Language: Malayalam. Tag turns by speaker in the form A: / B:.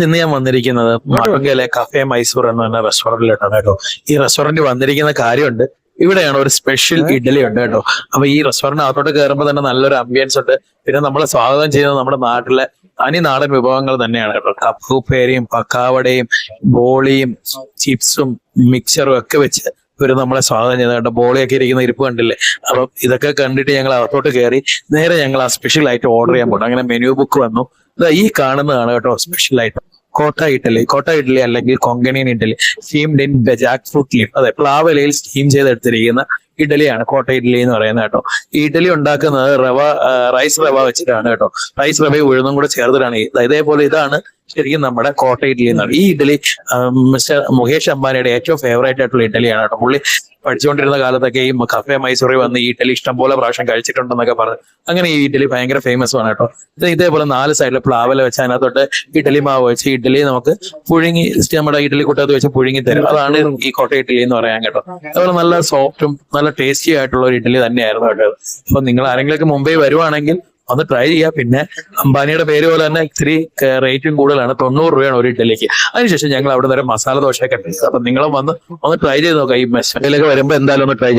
A: ഇന്ന് ഞാൻ വന്നിരിക്കുന്നത് മടങ്കയിലെ കഫേ മൈസൂർ എന്ന് പറഞ്ഞ റെസ്റ്റോറന്റിലോട്ടാണ് കേട്ടോ. ഈ റെസ്റ്റോറന്റ് വന്നിരിക്കുന്ന കാര്യമുണ്ട്. ഇവിടെയാണ് ഒരു സ്പെഷ്യൽ ഇഡ്ഡലി ഉണ്ട് കേട്ടോ. അപ്പൊ ഈ റെസ്റ്റോറന്റ് അകത്തോട്ട് കയറുമ്പോൾ തന്നെ നല്ലൊരു അംബിയൻസ് ഉണ്ട്. പിന്നെ നമ്മളെ സ്വാഗതം ചെയ്യുന്നത് നമ്മുടെ നാട്ടിലെ തനി നാടൻ വിഭവങ്ങൾ തന്നെയാണ് കേട്ടോ. കപ്പുപ്പേരിയും പക്കാവടയും ബോളിയും ചിപ്സും മിക്സറും ഒക്കെ വെച്ച് ഇവര് നമ്മളെ സ്വാഗതം ചെയ്യുന്നത് കേട്ടോ. ബോളിയൊക്കെ ഇരിക്കുന്ന ഇരിപ്പ് കണ്ടില്ലേ. അപ്പം ഇതൊക്കെ കണ്ടിട്ട് ഞങ്ങൾ അകത്തോട്ട് കയറി നേരെ ഞങ്ങൾ ആ സ്പെഷ്യൽ ആയിട്ട് ഓർഡർ ചെയ്യാൻ പോകണം. അങ്ങനെ മെനു ബുക്ക് വന്നു. ഈ കാണുന്നതാണ് കേട്ടോ സ്പെഷ്യൽ ആയിട്ട് കോട്ട ഇഡ്ഡലി അല്ലെങ്കിൽ കൊങ്കണിയൻ idli steamed in jackfruit leaf. അതെ, പ്ലാവിലയിൽ സ്റ്റീം ചെയ്തെടുത്തിരിക്കുന്ന ഇഡ്ഡലിയാണ് കോട്ട ഇഡ്ഡലി എന്ന് പറയുന്നത് കേട്ടോ. ഈ ഇഡ്ഡലി ഉണ്ടാക്കുന്നത് റൈസ് റവ വെച്ചിട്ടാണ് കേട്ടോ. റൈസ് റവയും ഉഴുന്നും കൂടെ ചേർത്തിട്ടാണ് ഇതേപോലെ ഇതാണ് ശരിക്കും നമ്മുടെ കോട്ട ഇഡ്ഡലി എന്നാണ്. ഈ ഇഡ്ഡലി മിസ്റ്റർ മുകേഷ് അംബാനിയുടെ ഏറ്റവും ഫേവറേറ്റ് ആയിട്ടുള്ള ഇഡ്ഡലിയാണ് കേട്ടോ. പുള്ളി പഠിച്ചുകൊണ്ടിരുന്ന കാലത്തൊക്കെ ഈ കഫേ മൈസൂറിൽ വന്ന് ഈ ഇഡ്ഡലി ഇഷ്ടംപോലെ പ്രാവശ്യം കഴിച്ചിട്ടുണ്ടെന്നൊക്കെ പറഞ്ഞു. അങ്ങനെ ഈ ഇഡ്ഡലി ഭയങ്കര ഫേമസ് ആണ് കേട്ടോ. ഇതേപോലെ 4 സൈഡിൽ പ്ലാവല വെച്ച് അതിനകത്തോട്ട് ഇഡ്ഡലി മാവ് വെച്ച് ഇഡ്ഡലി നമുക്ക് പുഴുങ്ങി നമ്മുടെ ഇഡ്ഡലി കുട്ടകത്ത് വെച്ച് പുഴുങ്ങി തരും. അതാണ് ഈ കോട്ട ഇഡ്ഡലി എന്ന് പറയാൻ കേട്ടോ. അതുപോലെ നല്ല സോഫ്റ്റും നല്ല ടേസ്റ്റി ആയിട്ടുള്ള ഒരു ഇഡ്ഡലി തന്നെയായിരുന്നു കേട്ടോ. അപ്പൊ നിങ്ങൾ ആരെങ്കിലൊക്കെ മുംബൈ വരുവാണെങ്കിൽ ഒന്ന് ട്രൈ ചെയ്യുക. പിന്നെ അംബാനിയുടെ പേര് പോലെ തന്നെ ഇത്തിരി റേറ്റും കൂടുതലാണ്. 90 രൂപയാണ് ഒരു ഇഡ്ഡലിക്ക്. അതിനുശേഷം ഞങ്ങൾ അവിടെ നിന്ന് മസാല ദോശയൊക്കെ ഉണ്ട്. അപ്പൊ നിങ്ങളും വന്ന് ഒന്ന് ട്രൈ ചെയ്ത് നോക്കാം. ഈ മെസ്സിലൊക്കെ വരുമ്പോൾ എന്തായാലും ഒന്ന് ട്രൈ ചെയ്ത്